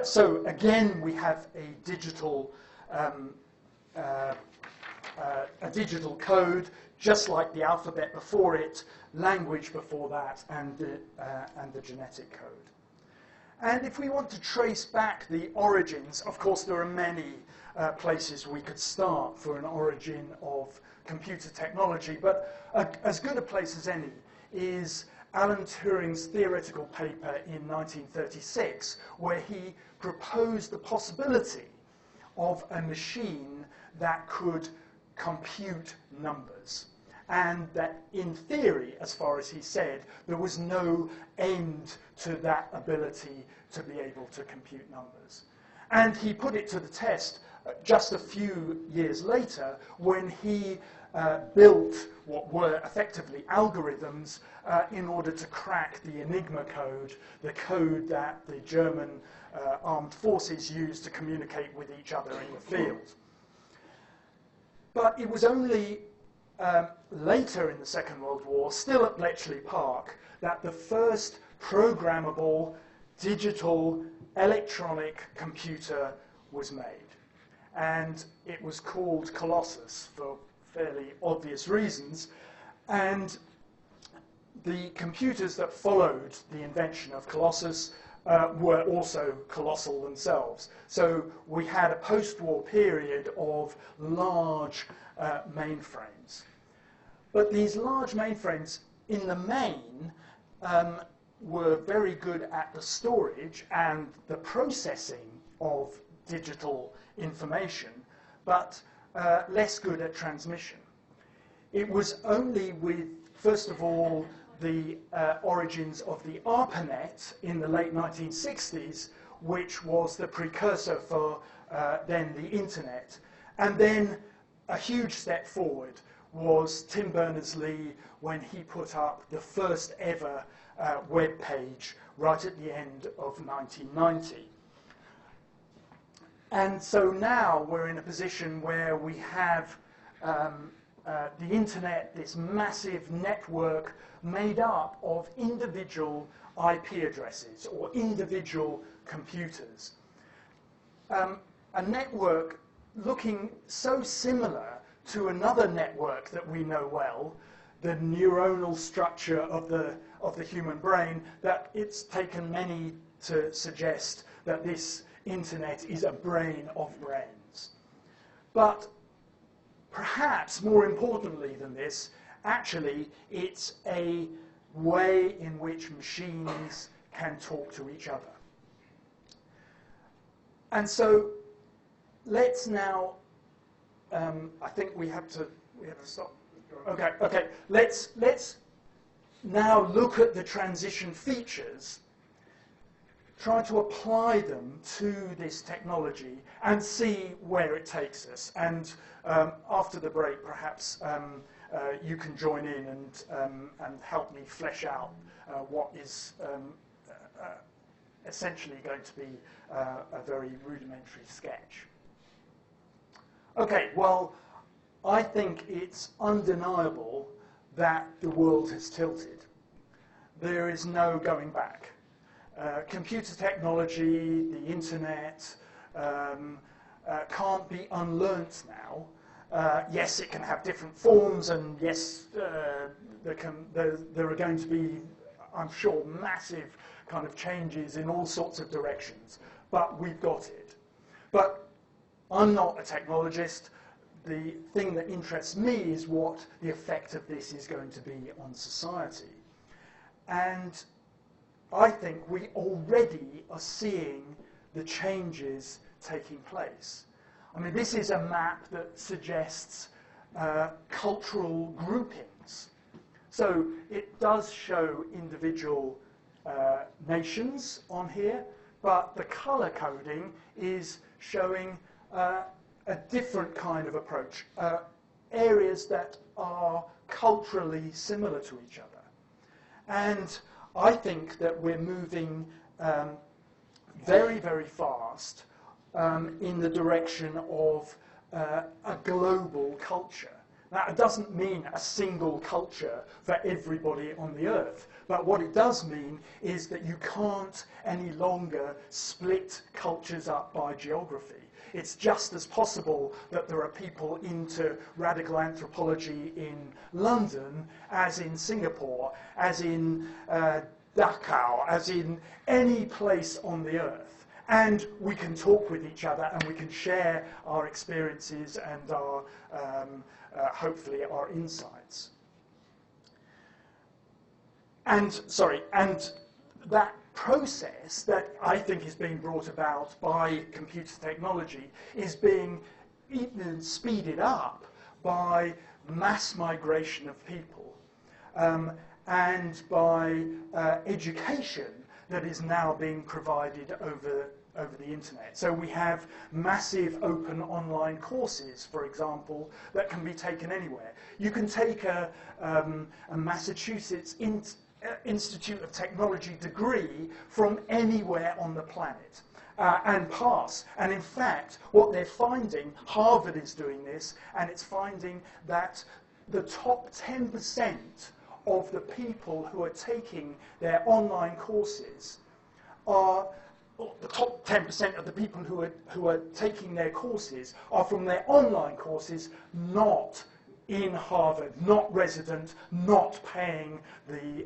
so again, we have a digital code, just like the alphabet before it, language before that, and the genetic code. And if we want to trace back the origins, of course, there are many places we could start for an origin of computer technology, but as good a place as any is Alan Turing's theoretical paper in 1936, where he proposed the possibility of a machine that could compute numbers. And that, in theory, as far as he said, there was no end to that ability to be able to compute numbers. And he put it to the test just a few years later when he built what were effectively algorithms in order to crack the Enigma code, the code that the German armed forces used to communicate with each other in the field. But it was only later in the Second World War, still at Bletchley Park, that the first programmable digital electronic computer was made. And it was called Colossus for fairly obvious reasons. And the computers that followed the invention of Colossus were also colossal themselves. So we had a post-war period of large mainframes. But these large mainframes, in the main, were very good at the storage and the processing of digital information, but less good at transmission. It was only with, first of all, the origins of the ARPANET in the late 1960s, which was the precursor for then the internet. And then a huge step forward was Tim Berners-Lee when he put up the first ever web page right at the end of 1990. And so now we're in a position where we have the internet, this massive network made up of individual IP addresses or individual computers. A network looking so similar to another network that we know well, the neuronal structure of the human brain, that it's taken many to suggest that this internet is a brain of brains. But perhaps more importantly than this, actually it's a way in which machines can talk to each other. And so let's now, I think we have to stop. Okay. Let's now look at the transition features, try to apply them to this technology and see where it takes us. And after the break, perhaps you can join in and help me flesh out what is essentially going to be a very rudimentary sketch. Okay, well, I think it's undeniable that the world has tilted. There is no going back. Computer technology, the internet, can't be unlearnt now. Yes, it can have different forms, and yes, there are going to be, I'm sure, massive kind of changes in all sorts of directions, but we've got it. But I'm not a technologist. The thing that interests me is what the effect of this is going to be on society. And I think we already are seeing the changes taking place. I mean, this is a map that suggests cultural groupings. So it does show individual nations on here, but the colour coding is showing a different kind of approach, areas that are culturally similar to each other. And I think that we're moving very, very fast in the direction of a global culture. Now, it doesn't mean a single culture for everybody on the earth, but what it does mean is that you can't any longer split cultures up by geography. It's just as possible that there are people into radical anthropology in London as in Singapore, as in Dachau, as in any place on the earth. And we can talk with each other and we can share our experiences and our, hopefully, our insights. And that process that I think is being brought about by computer technology is being even speeded up by mass migration of people and by education that is now being provided over the internet. So we have massive open online courses, for example, that can be taken anywhere. You can take a Massachusetts Institute of Technology degree from anywhere on the planet and pass. And in fact, what they're finding, Harvard is doing this, and it's finding that the top 10% of the people who are taking their online courses are, the top 10% of the people who are taking their courses are from their online courses, not in Harvard, not resident, not paying the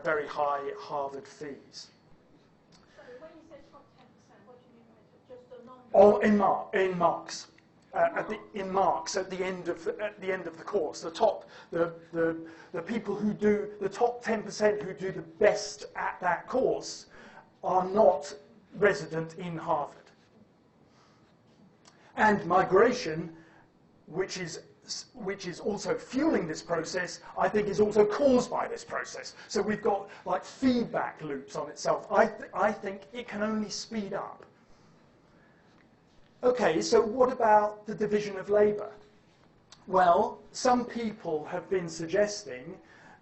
very high Harvard fees. So when you say top 10%, what do you mean by it? Just the non- In marks. In marks at the end of the course, the people who do the top 10% who do the best at that course are not resident in Harvard. And migration, which is also fueling this process, I think is also caused by this process. So we've got like feedback loops on itself. I think it can only speed up. Okay, so what about the division of labour? Well, some people have been suggesting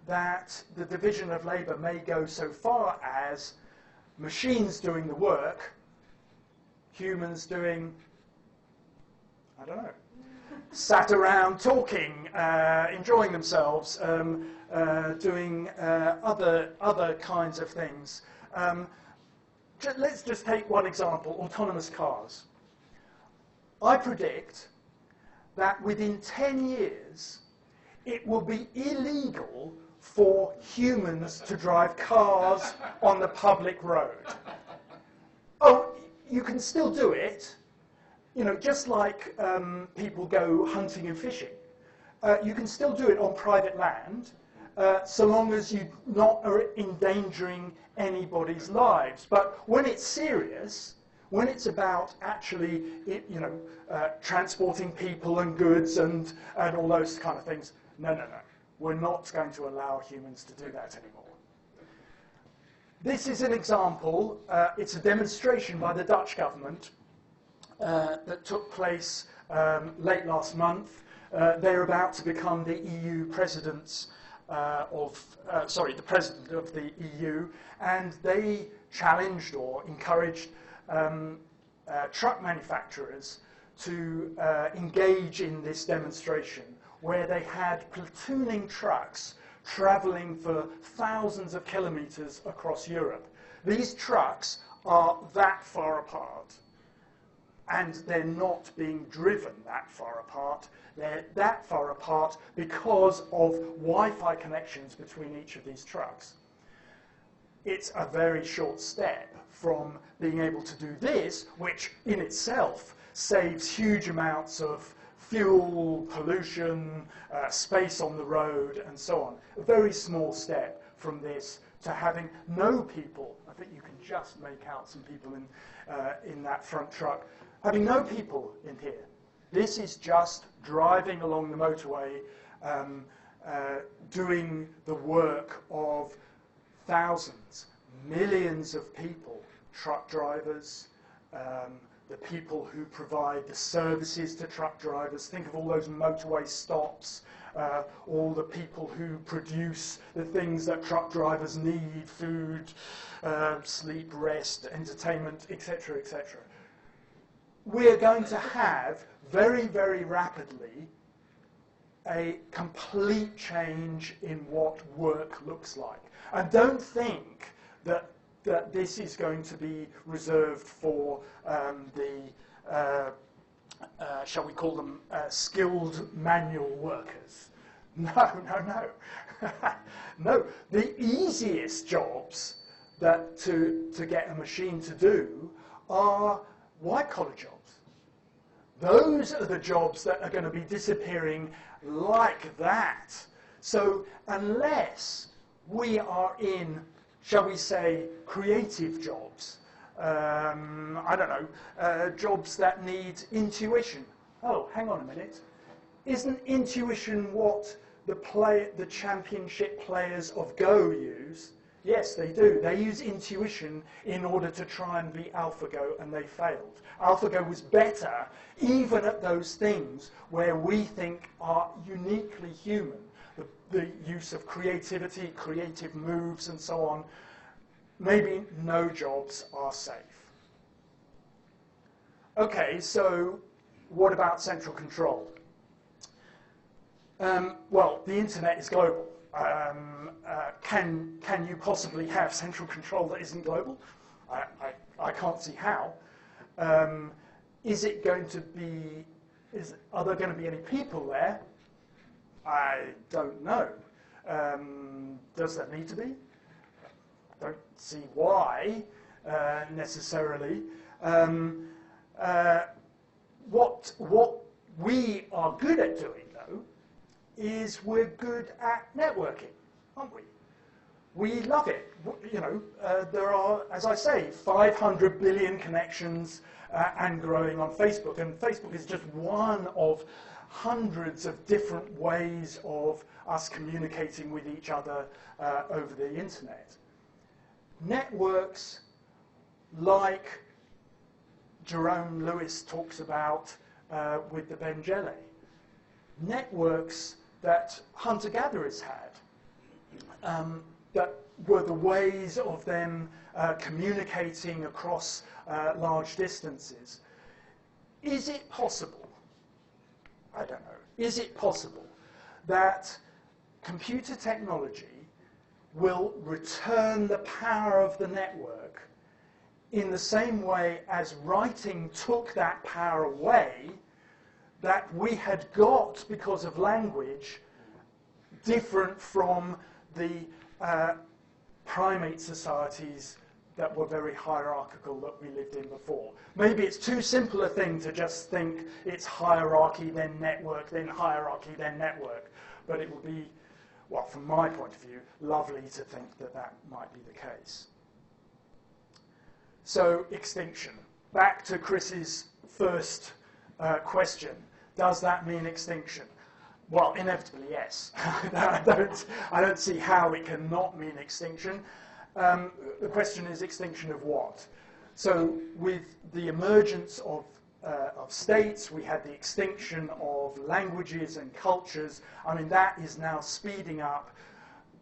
that the division of labour may go so far as machines doing the work, humans doing, I don't know, sat around talking, enjoying themselves, doing other kinds of things. Let's just take one example, autonomous cars. I predict that within 10 years, it will be illegal for humans to drive cars on the public road. Oh, you can still do it. You know, just like people go hunting and fishing. You can still do it on private land, so long as you're not endangering anybody's lives. But when it's serious, when it's about actually, transporting people and goods and all those kind of things, no. We're not going to allow humans to do that anymore. This is an example. It's a demonstration by the Dutch government that took place late last month. They're about to become the EU presidents the president of the EU, and they challenged or encouraged truck manufacturers to engage in this demonstration, where they had platooning trucks travelling for thousands of kilometres across Europe. These trucks are that far apart, and they're not being driven that far apart. They're that far apart because of Wi-Fi connections between each of these trucks. It's a very short step from being able to do this, which in itself saves huge amounts of fuel, pollution, space on the road, and so on. A very small step from this to having no people. I think you can just make out some people in that front truck. Having no people in here. This is just driving along the motorway doing the work of thousands, millions of people, truck drivers, the people who provide the services to truck drivers. Think of all those motorway stops, all the people who produce the things that truck drivers need, food, sleep, rest, entertainment, etc., etc. We're going to have very, very rapidly a complete change in what work looks like. And don't think that this is going to be reserved for shall we call them skilled manual workers. No, no, no. No, the easiest jobs that to get a machine to do are white-collar jobs. Those are the jobs that are going to be disappearing like that. So unless we are in, shall we say, creative jobs, I don't know, jobs that need intuition. Oh, hang on a minute. Isn't intuition what the championship players of Go use? Yes, they do. They use intuition in order to try and beat AlphaGo, and they failed. AlphaGo was better even at those things where we think are uniquely human. The use of creativity, creative moves, and so on. Maybe no jobs are safe. Okay, so what about central control? Well, the internet is global. Can you possibly have central control that isn't global? I can't see how. Is it going to be? Are there going to be any people there? I don't know. Does that need to be? I don't see why necessarily. What we are good at doing, though, is we're good at networking, aren't we? We love it. You know, there are, as I say, 500 billion connections and growing on Facebook. And Facebook is just one of hundreds of different ways of us communicating with each other over the internet. Networks like Jerome Lewis talks about with the Bengele. Networks that hunter-gatherers had, that were the ways of them communicating across large distances. Is it possible, I don't know, is it possible that computer technology will return the power of the network in the same way as writing took that power away that we had got because of language, different from the primate societies that were very hierarchical that we lived in before. Maybe it's too simple a thing to just think it's hierarchy, then network, then hierarchy, then network. But it would be, well, from my point of view, lovely to think that that might be the case. So, extinction. Back to Chris's first question. Does that mean extinction? Well, inevitably, yes. I don't see how it can not mean extinction. The question is extinction of what? So, with the emergence of states, we had the extinction of languages and cultures. I mean, that is now speeding up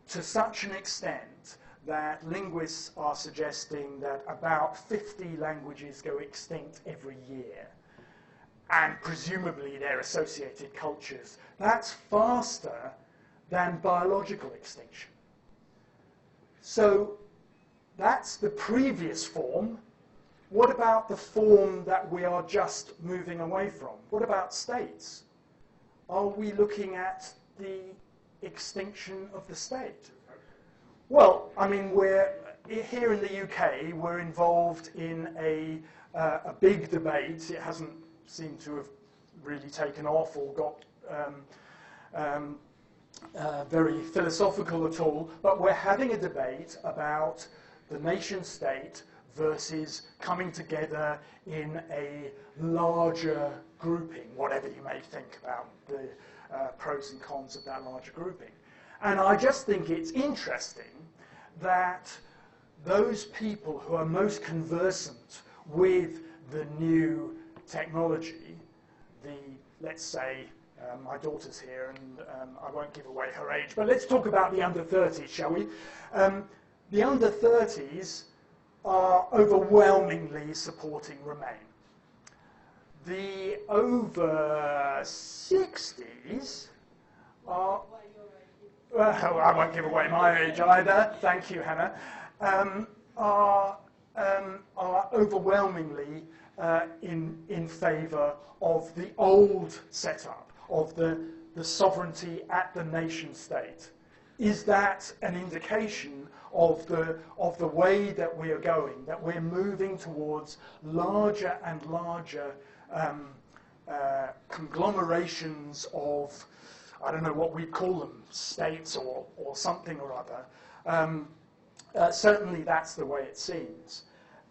to such an extent that linguists are suggesting that about 50 languages go extinct every year, and presumably their associated cultures. That's faster than biological extinction. So that's the previous form. What about the form that we are just moving away from? What about states? Are we looking at the extinction of the state? Well, I mean, we're here in the UK, we're involved in a big debate. It hasn't seemed to have really taken off or got very philosophical at all, but we're having a debate about the nation state versus coming together in a larger grouping, whatever you may think about pros and cons of that larger grouping. And I just think it's interesting that those people who are most conversant with the new technology, let's say, my daughter's here, and I won't give away her age, but let's talk about the under 30s, shall we? The under 30s are overwhelmingly supporting Remain. The over 60s are... Well, I won't give away my age either, thank you, Hannah, are overwhelmingly in favour of the old setup, of the sovereignty at the nation state. Is that an indication of the way that we are going, that we're moving towards larger and larger conglomerations of, I don't know what we'd call them, states or something or other? Certainly that's the way it seems.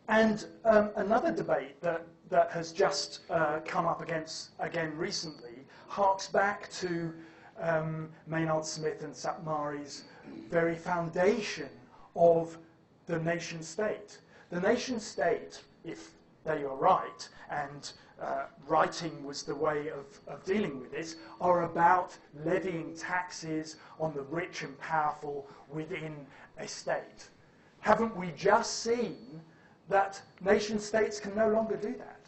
And another debate that has just come up again recently harks back to Maynard Smith and Szathmary's very foundation of the nation state. The nation state, if they are right, and writing was the way of dealing with this, are about levying taxes on the rich and powerful within a state. Haven't we just seen that nation states can no longer do that?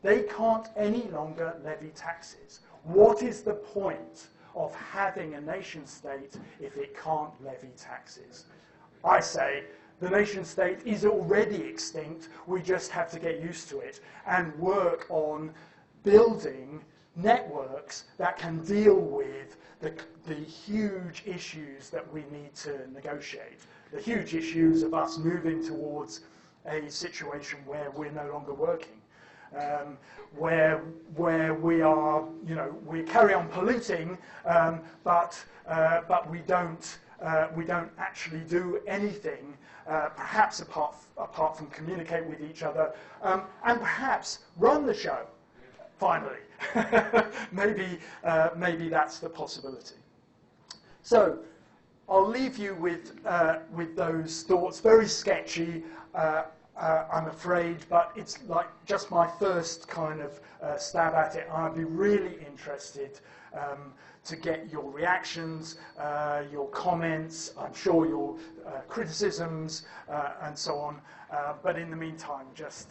They can't any longer levy taxes. What is the point of having a nation state if it can't levy taxes? I say the nation state is already extinct. We just have to get used to it and work on building networks that can deal with the huge issues that we need to negotiate. The huge issues of us moving towards a situation where we're no longer working. Where we are, we carry on polluting, but we don't actually do anything, perhaps apart from communicate with each other, and perhaps run the show. Finally, maybe that's the possibility. So I'll leave you with those thoughts. Very sketchy. I'm afraid, but it's like just my first kind of stab at it. I'd be really interested to get your reactions, your comments, I'm sure your criticisms, and so on. But in the meantime, just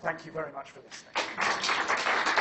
thank you very much for listening.